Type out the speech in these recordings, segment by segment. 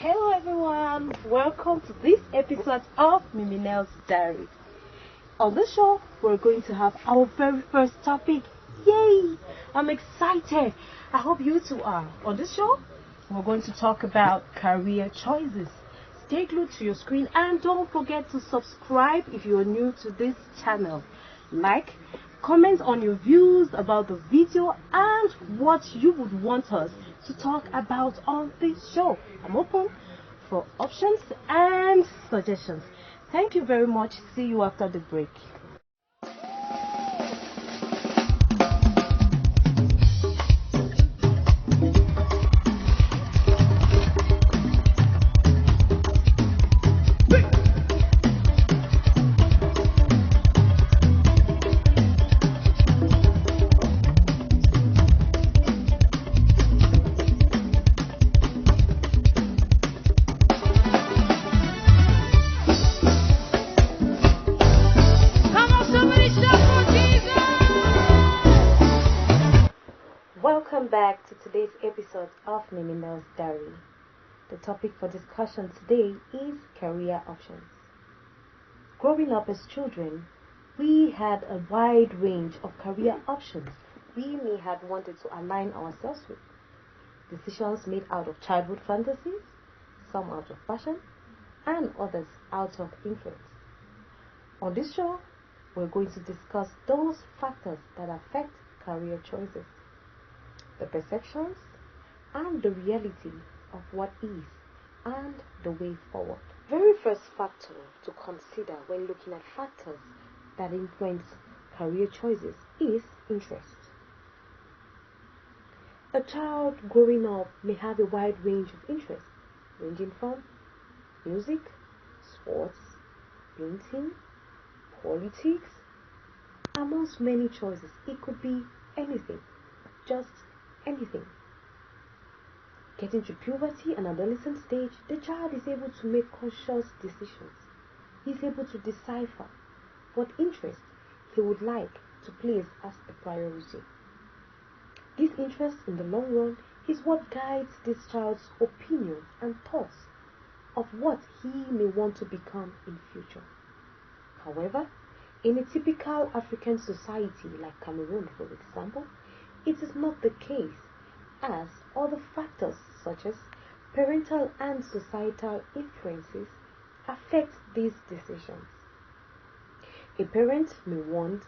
Hello everyone, welcome to this episode of MIMINEL'S Diary. On this show, we're going to have our very first topic. Yay! I'm excited. I hope you too are. On this show, we're going to talk about career choices. Stay glued to your screen and don't forget to subscribe if you are new to this channel. Like, comment on your views about the video and what you would want us to talk about on this show. I'm open for options and suggestions. Thank you very much. See you after the break. Welcome back to today's episode of MIMINEL'S Diary. The topic for discussion today is career options. Growing up as children, we had a wide range of career options we may have wanted to align ourselves with. Decisions made out of childhood fantasies, some out of passion, and others out of influence. On this show, we're going to discuss those factors that affect career choices, the perceptions and the reality of what is and the way forward. Very first factor to consider when looking at factors that influence career choices is interest. A child growing up may have a wide range of interests, ranging from music, sports, painting, politics, amongst many choices. It could be anything, just anything. Getting to puberty and adolescent stage, the child is able to make conscious decisions. He is able to decipher what interest he would like to place as a priority. This interest in the long run is what guides this child's opinions and thoughts of what he may want to become in future. However, in a typical African society like Cameroon, for example, it is not the case, as other factors such as parental and societal influences affect these decisions. A parent may want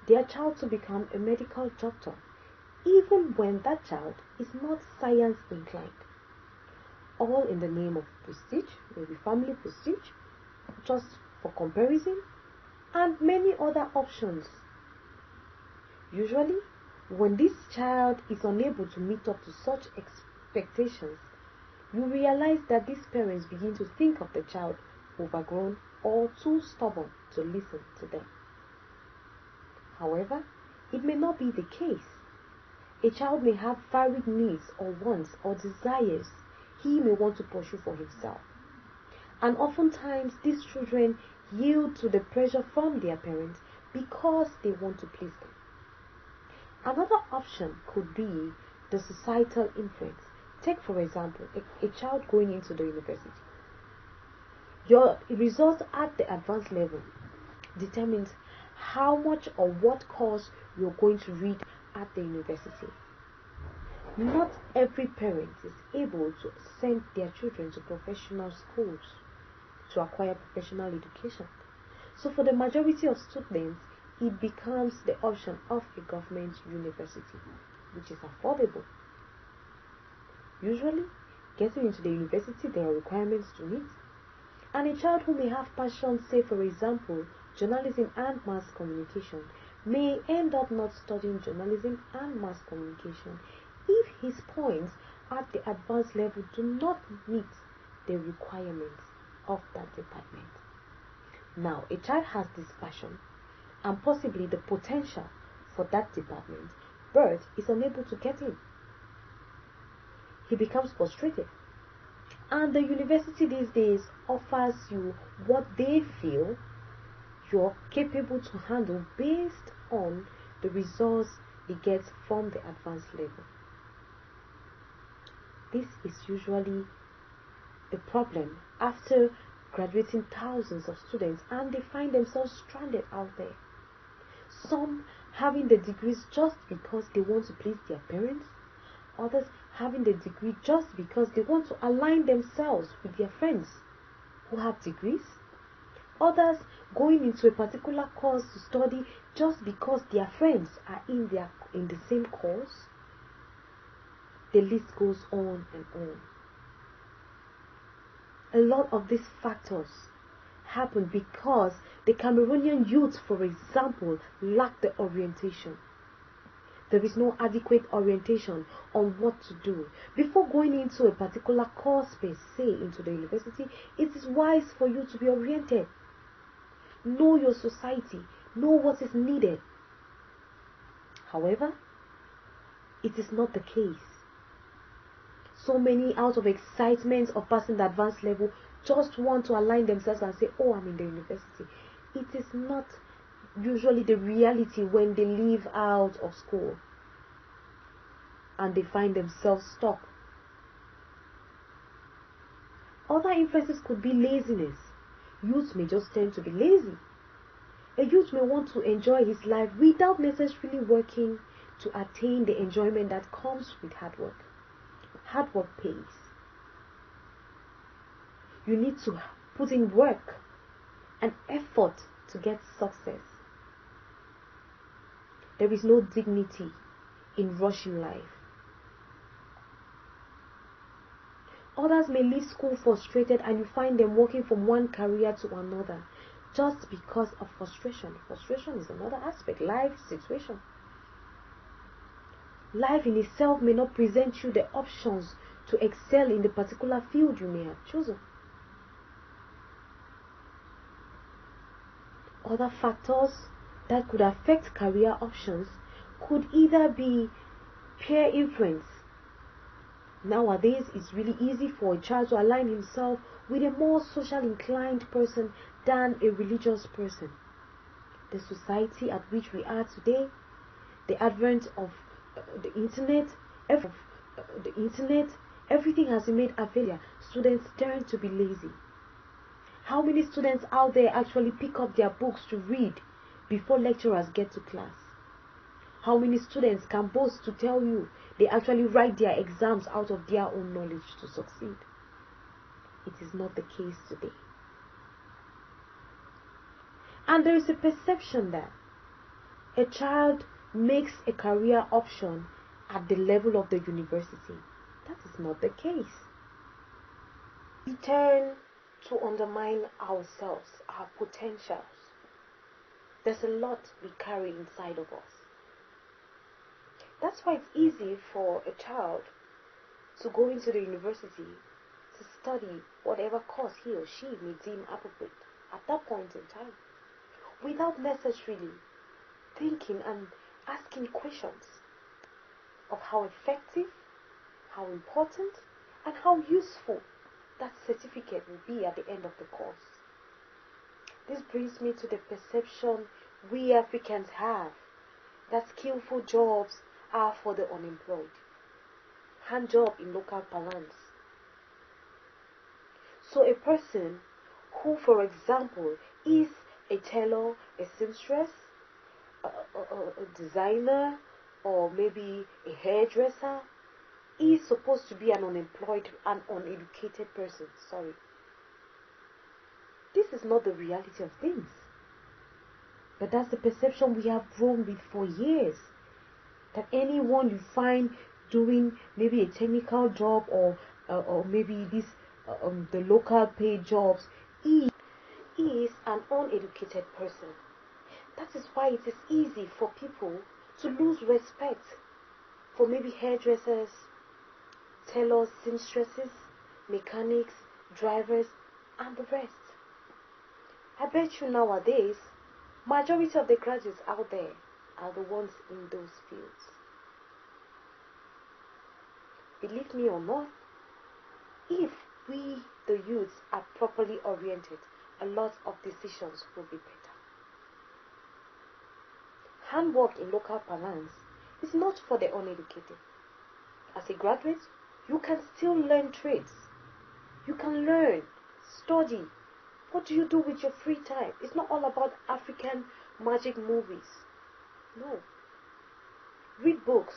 their child to become a medical doctor, even when that child is not science inclined, all in the name of prestige, maybe family prestige, just for comparison, and many other options. Usually, when this child is unable to meet up to such expectations, you realize that these parents begin to think of the child overgrown or too stubborn to listen to them. However, it may not be the case. A child may have varied needs or wants or desires he may want to pursue for himself. And oftentimes, these children yield to the pressure from their parents because they want to please them. Another option could be the societal influence. Take, for example, a child going into the university. Your results at the advanced level determines how much or what course you're going to read at the university. Not every parent is able to send their children to professional schools to acquire professional education. So for the majority of students, it becomes the option of a government university, which is affordable. Usually, getting into the university, there are requirements to meet. And a child who may have passion, say for example, journalism and mass communication, may end up not studying journalism and mass communication if his points at the advanced level do not meet the requirements of that department. Now, a child has this passion and possibly the potential for that department, but is unable to get in. He becomes frustrated. And the university these days offers you what they feel you're capable to handle based on the results it gets from the advanced level. This is usually the problem after graduating thousands of students and they find themselves stranded out there. Some having the degrees just because they want to please their parents, others having the degree just because they want to align themselves with their friends who have degrees, others going into a particular course to study just because their friends are in the same course. The list goes on and on. A lot of these factors happen because the Cameroonian youth, for example, lack the orientation. There is no adequate orientation on what to do. Before going into a particular course per se, into the university, it is wise for you to be oriented. Know your society. Know what is needed. However, it is not the case. So many, out of excitement of passing the advanced level, just want to align themselves and say, oh, I'm in the university. It is not usually the reality when they leave out of school and they find themselves stuck. Other influences could be laziness. Youth may just tend to be lazy. A youth may want to enjoy his life without necessarily working to attain the enjoyment that comes with hard work. Hard work pays. You need to put in work and effort to get success. There is no dignity in rushing life. Others may leave school frustrated and you find them walking from one career to another just because of frustration. Frustration is another aspect, life situation. Life in itself may not present you the options to excel in the particular field you may have chosen. Other factors that could affect career options could either be peer influence. Nowadays, it's really easy for a child to align himself with a more social inclined person than a religious person. The society at which we are today, the advent of the internet, everything has been made available. Students tend to be lazy. How many students out there actually pick up their books to read before lecturers get to class? How many students can boast to tell you they actually write their exams out of their own knowledge to succeed? It is not the case today. And there is a perception that a child makes a career option at the level of the university. That is not the case. We tend to undermine ourselves, our potentials. There's a lot we carry inside of us. That's why it's easy for a child to go into the university to study whatever course he or she may deem appropriate at that point in time, without necessarily thinking and asking questions of how effective, how important, and how useful that certificate will be at the end of the course. This brings me to the perception we Africans have that skillful jobs are for the unemployed. Hand job in local parlance. So a person who, for example, is a tailor, a seamstress, a designer, or maybe a hairdresser, is supposed to be an unemployed and uneducated person. Sorry. This is not the reality of things. But that's the perception we have grown with for years. That anyone you find doing maybe a technical job or maybe this the local paid jobs is an uneducated person. That is why it is easy for people to lose respect for maybe hairdressers, tailors, seamstresses, mechanics, drivers, and the rest. I bet you nowadays, majority of the graduates out there are the ones in those fields. Believe me or not, if we, the youths, are properly oriented, a lot of decisions will be better. Handwork in local parlance is not for the uneducated. As a graduate, you can still learn trades. You can learn, study. What do you do with your free time? It's not all about African magic movies. No. Read books,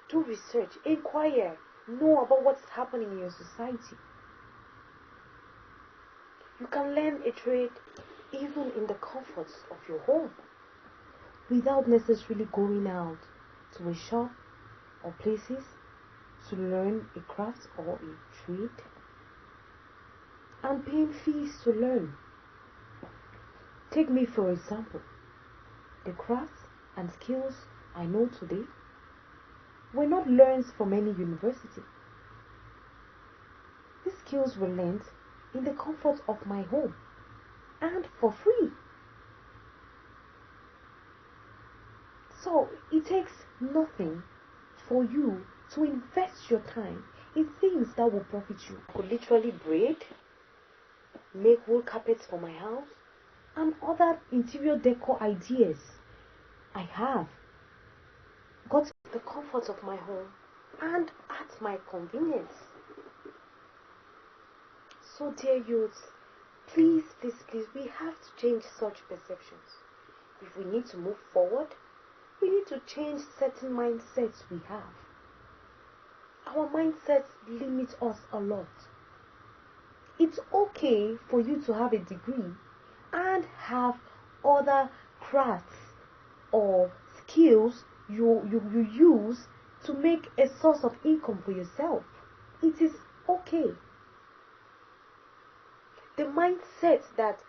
do research, inquire, know about what's happening in your society. You can learn a trade even in the comforts of your home without necessarily going out to a shop or places to learn a craft or a trade and paying fees to learn. Take me for example. The crafts and skills I know today were not learned from any university. These skills were learned in the comfort of my home and for free. So it takes nothing for you to invest your time in things that will profit you. I could literally braid, make wool carpets for my house, and other interior decor ideas I have got the comfort of my home and at my convenience. So dear youths, please, we have to change such perceptions. If we need to move forward, we need to change certain mindsets we have. Our mindsets limit us a lot. It's okay for you to have a degree and have other crafts or skills you use to make a source of income for yourself. It is okay. The mindset that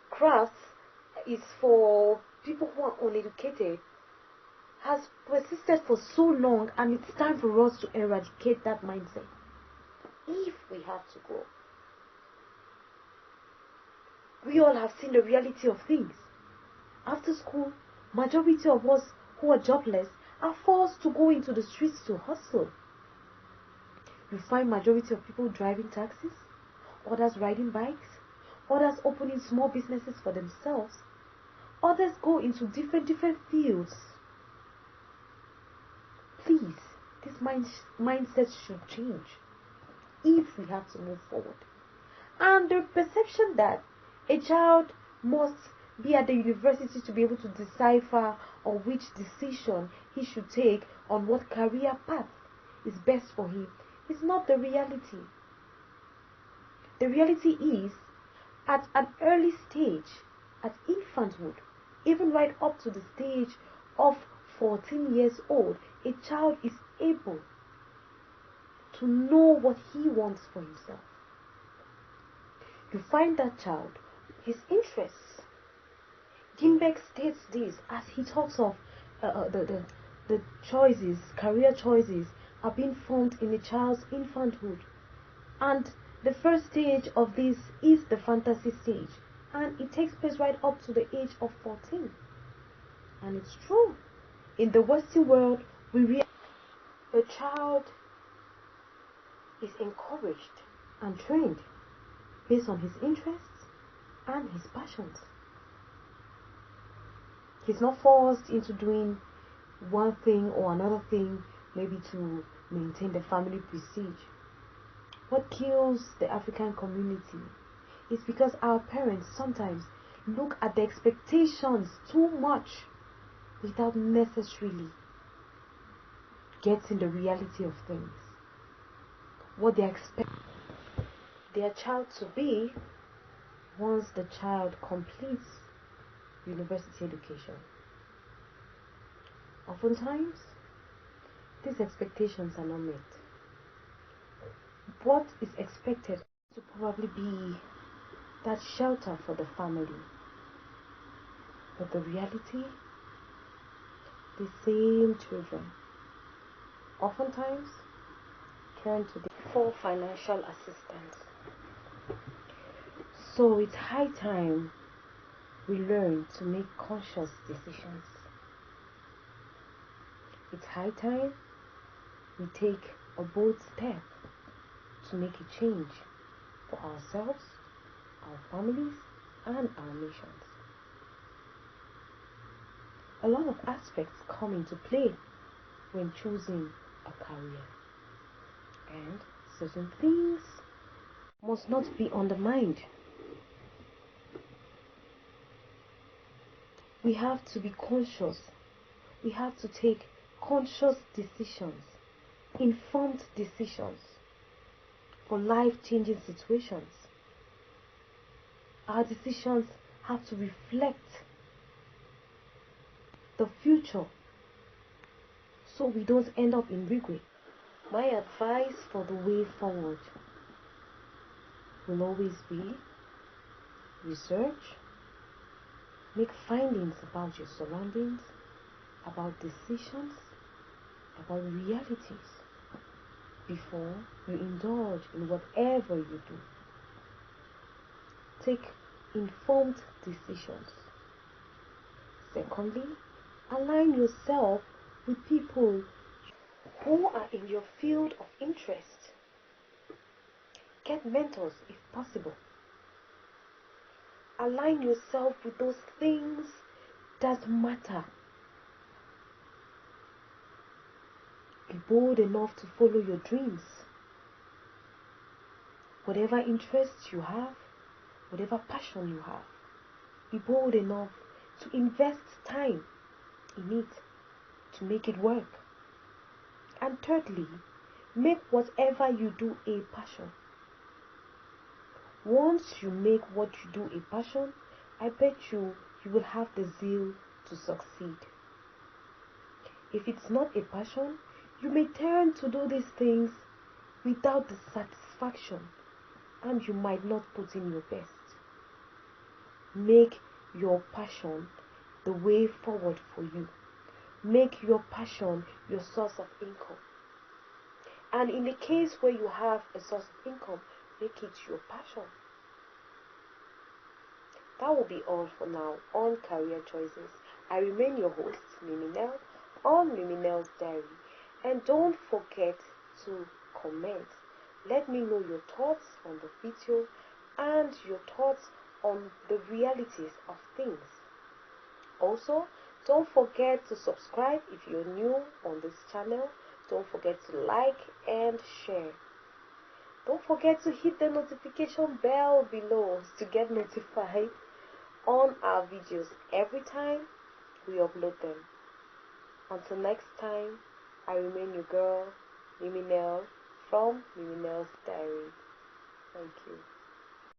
crafts is for people who are uneducated has persisted for so long, and it's time for us to eradicate that mindset if we have to grow. We all have seen the reality of things. After school, majority of us who are jobless are forced to go into the streets to hustle. You find majority of people driving taxis, others riding bikes, others opening small businesses for themselves, others go into different fields. Please, this mindset should change if we have to move forward. And the perception that a child must be at the university to be able to decipher on which decision he should take on what career path is best for him is not the reality. The reality is, at an early stage, at infanthood, even right up to the stage of 14 years old, a child is able to know what he wants for himself. You find that child, his interests. Ginbeck states this as he talks of the choices, career choices are being formed in a child's infanthood. And the first stage of this is the fantasy stage. And it takes place right up to the age of 14. And it's true. In the Western world, we realize the child is encouraged and trained based on his interests and his passions. He's not forced into doing one thing or another thing, maybe to maintain the family prestige. What kills the African community is because our parents sometimes look at the expectations too much without necessarily getting the reality of things. What they expect their child to be once the child completes university education. Oftentimes, these expectations are not met. What is expected to probably be that shelter for the family. But the reality, the same children oftentimes turn to the for financial assistance. So it's high time we learn to make conscious decisions. It's high time we take a bold step to make a change for ourselves, our families, and our nations. A lot of aspects come into play when choosing a career, and certain things must not be undermined. We have to be conscious. We have to take conscious decisions, informed decisions for life-changing situations. Our decisions have to reflect the future so we don't end up in regret. My advice for the way forward will always be research, make findings about your surroundings, about decisions, about realities before you indulge in whatever you do. Take informed decisions. Secondly, align yourself with people who are in your field of interest. Get mentors if possible. Align yourself with those things that matter. Be bold enough to follow your dreams. Whatever interests you have, whatever passion you have, be bold enough to invest time in it to make it work. And thirdly, make whatever you do a passion. Once you make what you do a passion, I bet you will have the zeal to succeed. If it's not a passion, you may turn to do these things without the satisfaction, and you might not put in your best. Make your passion the way forward for you. Make your passion your source of income. And in the case where you have a source of income, make it your passion. That will be all for now on Career Choices. I remain your host, MIMINEL, on MIMINEL'S Diary. And don't forget to comment. Let me know your thoughts on the video and your thoughts on the realities of things. Also, don't forget to subscribe if you're new on this channel. Don't forget to like and share. Don't forget to hit the notification bell below to get notified on our videos every time we upload them. Until next time, I remain your girl, MIMINEL, from MIMINEL'S Diary. Thank you.